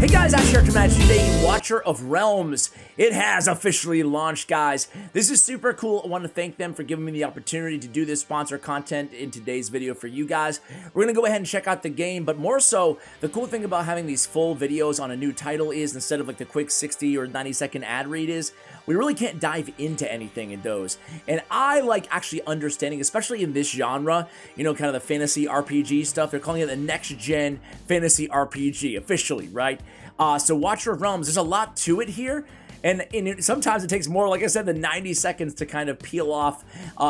Hey guys, Jschlatt coming at you today, Watcher of Realms. It has officially launched, guys. This is super cool. I want to thank them for giving me the opportunity to do this sponsor content in today's video for you guys. We're going to go ahead and check out the game, but more so, the cool thing about having these full videos on a new title is, instead of like the quick 60 or 90-second ad read is, we really can't dive into anything in those. And I like actually understanding, especially in this genre, you know, kind of the fantasy RPG stuff. They're calling it the next-gen fantasy RPG, officially, right? So Watcher of Realms, there's a lot to it here. And sometimes it takes more, like I said, than 90 seconds to kind of peel off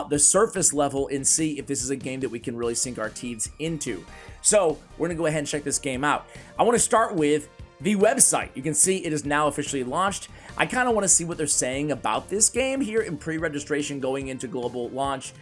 the surface level and see if this is a game that we can really sink our teeth into. So we're going to go ahead and check this game out. I want to start with the website. You can see it is now officially launched. I kind of want to see what they're saying about this game here in pre-registration going into global launch.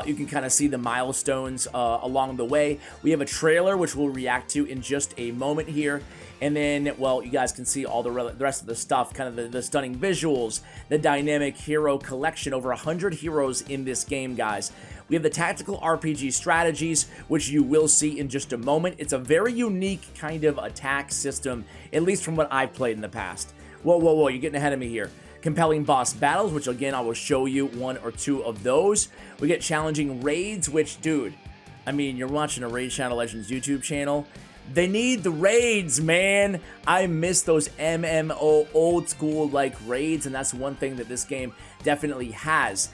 You can kind of see the milestones along the way. We have a trailer, which we'll react to in just a moment here. And then, well, you guys can see all the rest of the stuff, kind of the stunning visuals, the dynamic hero collection, over 100 heroes in this game, guys. We have the tactical RPG strategies, which you will see in just a moment. It's a very unique kind of attack system, at least from what I've played in the past. Whoa, you're getting ahead of me here. Compelling boss battles, which again, I will show you one or two of those. We get challenging raids, which, dude, I mean, you're watching a Raid Shadow Legends YouTube channel. They need the raids, man. I miss those MMO old school like raids, and that's one thing that this game definitely has.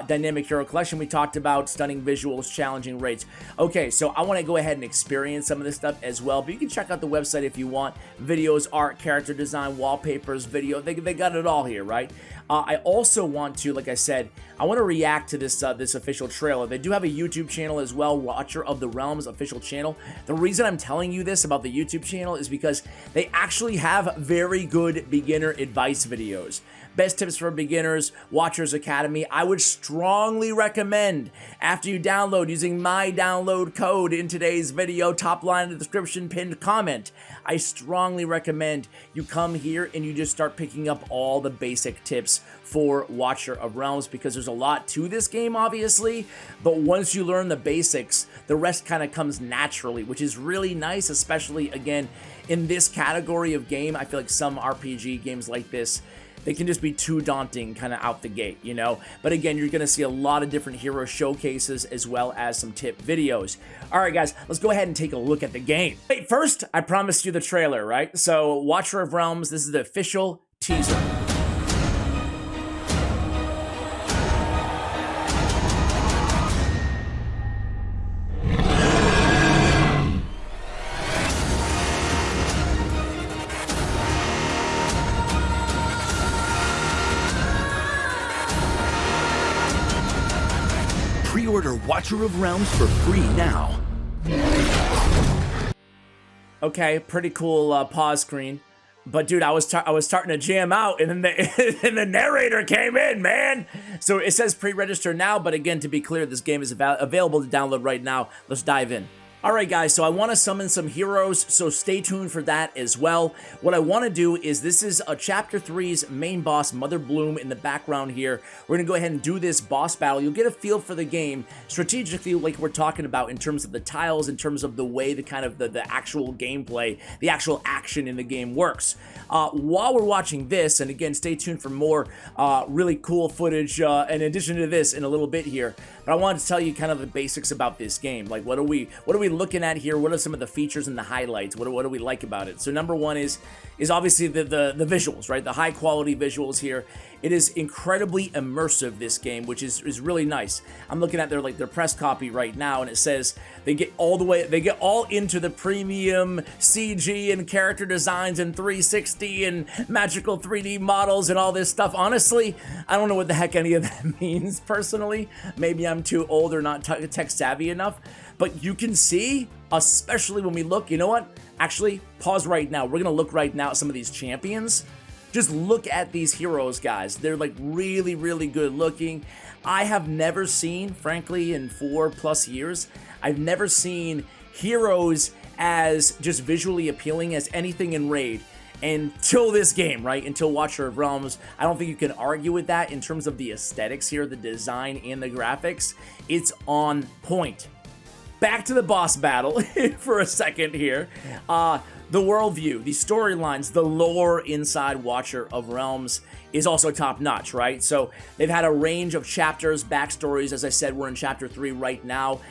Dynamic hero collection we talked about, stunning visuals, challenging raids. Okay, so I want to go ahead and experience some of this stuff as well, but you can check out the website if you want. Videos, art, character design, wallpapers, video, they got it all here, right? I also want to, like I said, I want to react to this this official trailer. They do have a YouTube channel as well, Watcher of the Realms official channel. The reason I'm telling you this about the YouTube channel is because they actually have very good beginner advice videos. Best tips for beginners, Watchers Academy. I would strongly recommend, after you download, using my download code in today's video, top line in the description, pinned comment. I strongly recommend you come here and you just start picking up all the basic tips for Watcher of Realms, because there's a lot to this game, obviously, but once you learn the basics, the rest kind of comes naturally, which is really nice, especially, again, in this category of game. I feel like some RPG games like this, they can just be too daunting kind of out the gate, you know? But again, you're going to see a lot of different hero showcases as well as some tip videos. All right, guys, let's go ahead and take a look at the game. Hey, first, I promised you the trailer, right? So, Watcher of Realms, this is the official teaser. Pre-order Watcher of Realms for free now. Okay, pretty cool pause screen. But dude, I was starting to jam out, and then the narrator came in, man. So it says pre-register now, but again, to be clear, this game is available to download right now. Let's dive in. Alright guys, so I want to summon some heroes, so stay tuned for that as well. What I want to do is, this is a Chapter 3's main boss, Mother Bloom, in the background here. We're going to go ahead and do this boss battle. You'll get a feel for the game strategically, like we're talking about, in terms of the tiles, in terms of the way the kind of the actual gameplay, the actual action in the game works. While we're watching this, and again, stay tuned for more really cool footage in addition to this in a little bit here, but I wanted to tell you kind of the basics about this game. Like, what are we looking at here? What are some of the features and the highlights? What do we like about it? So number one is obviously the visuals, right? The high quality visuals here. It is incredibly immersive, this game, which is really nice. I'm looking at their press copy right now, and it says they get all into the premium CG and character designs and 360 and magical 3D models and all this stuff. Honestly, I don't know what the heck any of that means personally. Maybe I'm too old or not tech savvy enough, but you can see, especially when we look, you know what? Actually, pause right now. We're gonna look right now at some of these champions. Just look at these heroes, guys. They're like really, really good looking. I have never seen, frankly, in 4+ years, I've never seen heroes as just visually appealing as anything in Raid until this game, right? Until Watcher of Realms. I don't think you can argue with that in terms of the aesthetics here, the design and the graphics. It's on point. Back to the boss battle for a second here. The worldview, the storylines, the lore inside Watcher of Realms is also top notch, right? So they've had a range of chapters, backstories. As I said, we're in chapter 3 right now.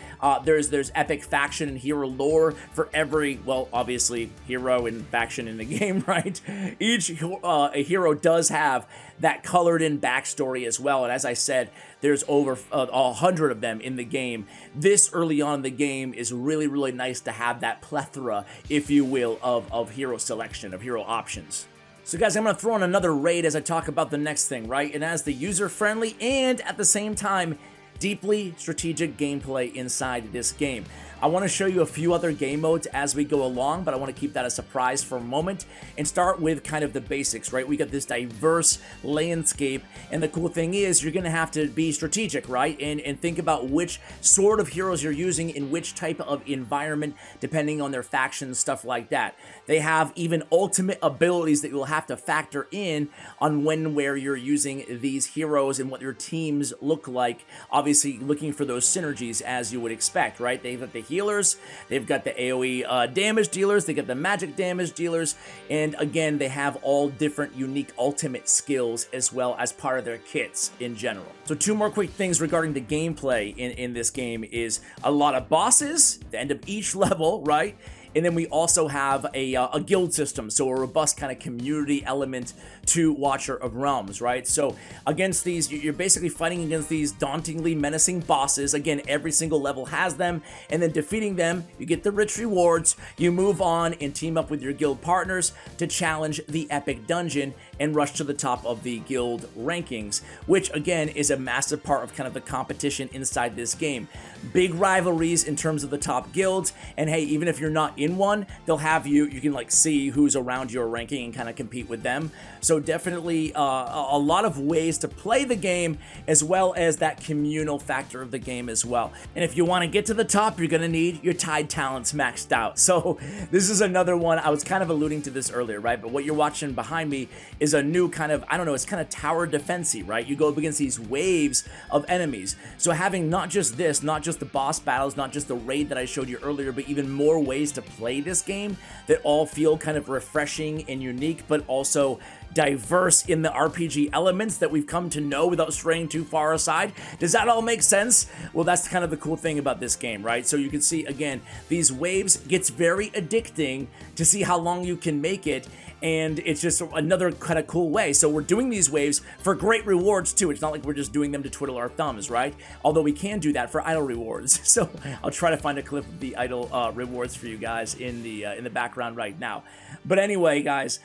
There's epic faction and hero lore for every, well, obviously hero and faction in the game, right? Each a hero does have that colored in backstory as well. And as I said, there's over 100 of them in the game. This early on in the game is really, really nice to have that plethora, if you will, of hero selection, of hero options. So guys, I'm going to throw in another raid as I talk about the next thing, right? And as the user-friendly and at the same time, deeply strategic gameplay inside this game. I want to show you a few other game modes as we go along, but I want to keep that a surprise for a moment and start with kind of the basics, right? We got this diverse landscape, and the cool thing is you're going to have to be strategic, right? And think about which sort of heroes you're using in which type of environment, depending on their factions, stuff like that. They have even ultimate abilities that you'll have to factor in on when and where you're using these heroes and what your teams look like. Obviously, looking for those synergies as you would expect, right? They've got the healers, they've got the AoE damage dealers, they got the magic damage dealers, and again, they have all different unique ultimate skills as well as part of their kits in general. So 2 more quick things regarding the gameplay in this game is a lot of bosses at the end of each level, right? And then we also have a guild system, so a robust kind of community element to Watcher of Realms, right? So against these, you're basically fighting against these dauntingly menacing bosses. Again, every single level has them, and then defeating them, you get the rich rewards. You move on and team up with your guild partners to challenge the epic dungeon and rush to the top of the guild rankings, which again is a massive part of kind of the competition inside this game. Big rivalries in terms of the top guilds, and hey, even if you're not in one, they'll have you can like see who's around your ranking and kind of compete with them. So definitely a lot of ways to play the game, as well as that communal factor of the game as well. And if you want to get to the top, you're going to need your Tide talents maxed out. So this is another one. I was kind of alluding to this earlier, right? But what you're watching behind me is a new kind of, I don't know, it's kind of tower defensey, right? You go up against these waves of enemies. So having not just this, not just the boss battles, not just the raid that I showed you earlier, but even more ways to play this game that all feel kind of refreshing and unique, but also diverse in the RPG elements that we've come to know without straying too far aside. Does that all make sense? Well, that's kind of the cool thing about this game, right? So you can see, again, these waves gets very addicting to see how long you can make it, and it's just another kind of cool way. So we're doing these waves for great rewards too. It's not like we're just doing them to twiddle our thumbs, right? Although we can do that for idle rewards. So I'll try to find a clip of the idle rewards for you guys in the background right now. But anyway, guys,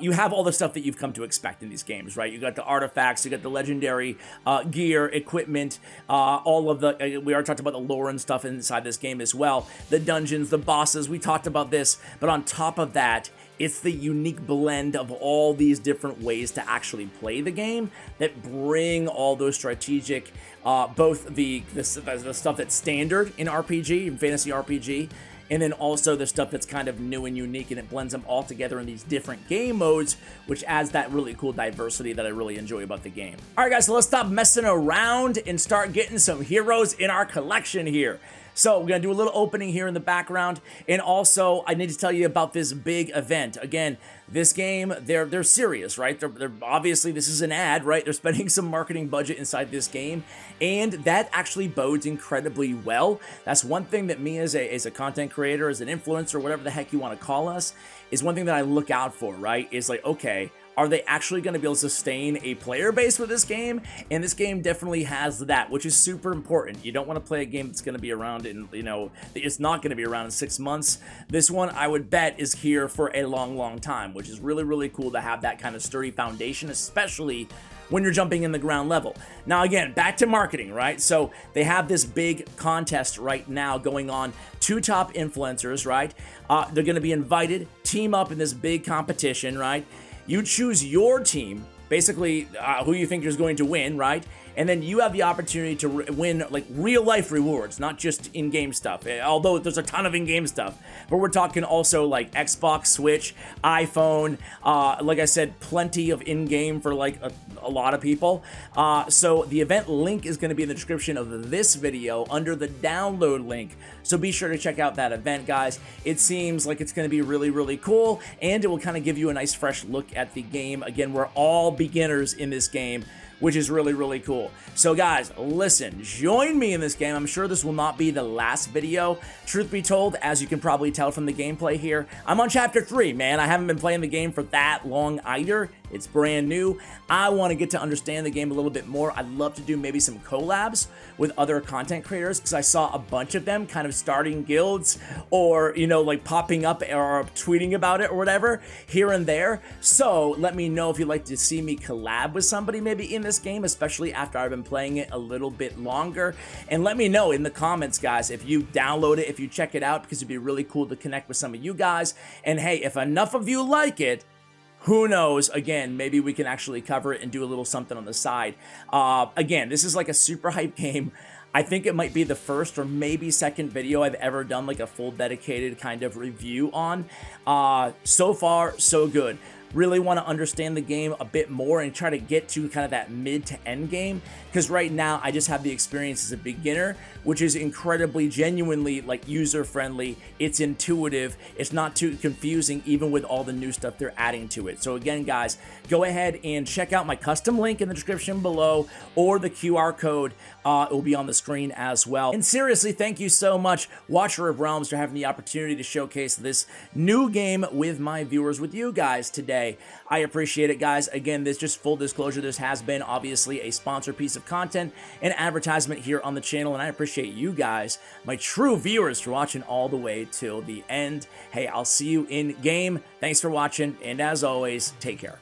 you have all the stuff that you've come to expect in these games, right? You got the artifacts, you got the legendary gear, equipment, all of the, we already talked about the lore and stuff inside this game as well. The dungeons, the bosses, we talked about this, but on top of that, it's the unique blend of all these different ways to actually play the game that bring all those strategic, both the stuff that's standard in RPG, in fantasy RPG, and then also the stuff that's kind of new and unique, and it blends them all together in these different game modes, which adds that really cool diversity that I really enjoy about the game. All right, guys, so let's stop messing around and start getting some heroes in our collection here. So we're going to do a little opening here in the background, and also I need to tell you about this big event. Again, this game, they're serious, right? They're obviously, this is an ad, right? They're spending some marketing budget inside this game, and that actually bodes incredibly well. That's one thing that me as a content creator, as an influencer, whatever the heck you want to call us, is one thing that I look out for, right? Is like, okay, are they actually going to be able to sustain a player base with this game? And this game definitely has that, which is super important. You don't want to play a game that's going to be around in, you know, it's not going to be around in 6 months. This one, I would bet, is here for a long, long time, which is really, really cool to have that kind of sturdy foundation, especially when you're jumping in the ground level. Now, again, back to marketing, right? So they have this big contest right now going on. 2 top influencers, right? They're going to be invited, team up in this big competition, right? You choose your team, basically who you think is going to win, right? and then you have the opportunity to win like real life rewards, not just in-game stuff, although there's a ton of in-game stuff, but we're talking also like Xbox, Switch, iPhone, like I said, plenty of in-game for like a lot of people. So the event link is going to be in the description of this video under the download link, so be sure to check out that event, guys. It seems like it's going to be really, really cool, and it will kind of give you a nice fresh look at the game. Again, we're all beginners in this game, which is really, really cool. So guys, listen, join me in this game. I'm sure this will not be the last video. Truth be told, as you can probably tell from the gameplay here, I'm on chapter 3, man. I haven't been playing the game for that long either. It's brand new. I want to get to understand the game a little bit more. I'd love to do maybe some collabs with other content creators, because I saw a bunch of them kind of starting guilds or, you know, like popping up or tweeting about it or whatever here and there. So let me know if you'd like to see me collab with somebody maybe in this game, especially after I've been playing it a little bit longer. And let me know in the comments, guys, if you download it, if you check it out, because it'd be really cool to connect with some of you guys. And hey, if enough of you like it, who knows, again, maybe we can actually cover it and do a little something on the side. Again, this is like a super hype game. I think it might be the first or maybe second video I've ever done like a full dedicated kind of review on. So far, so good. Really want to understand the game a bit more and try to get to kind of that mid to end game, because right now I just have the experience as a beginner, which is incredibly genuinely like user friendly. It's intuitive, it's not too confusing even with all the new stuff they're adding to it. So again, guys, go ahead and check out my custom link in the description below, or the QR code it will be on the screen as well. And seriously, thank you so much, Watcher of Realms, for having the opportunity to showcase this new game with my viewers, with you guys today. I appreciate it, guys. Again, this, just full disclosure, this has been obviously a sponsored piece of content and advertisement here on the channel, and I appreciate you guys, my true viewers, for watching all the way till the end. Hey, I'll see you in game. Thanks for watching, and as always, take care.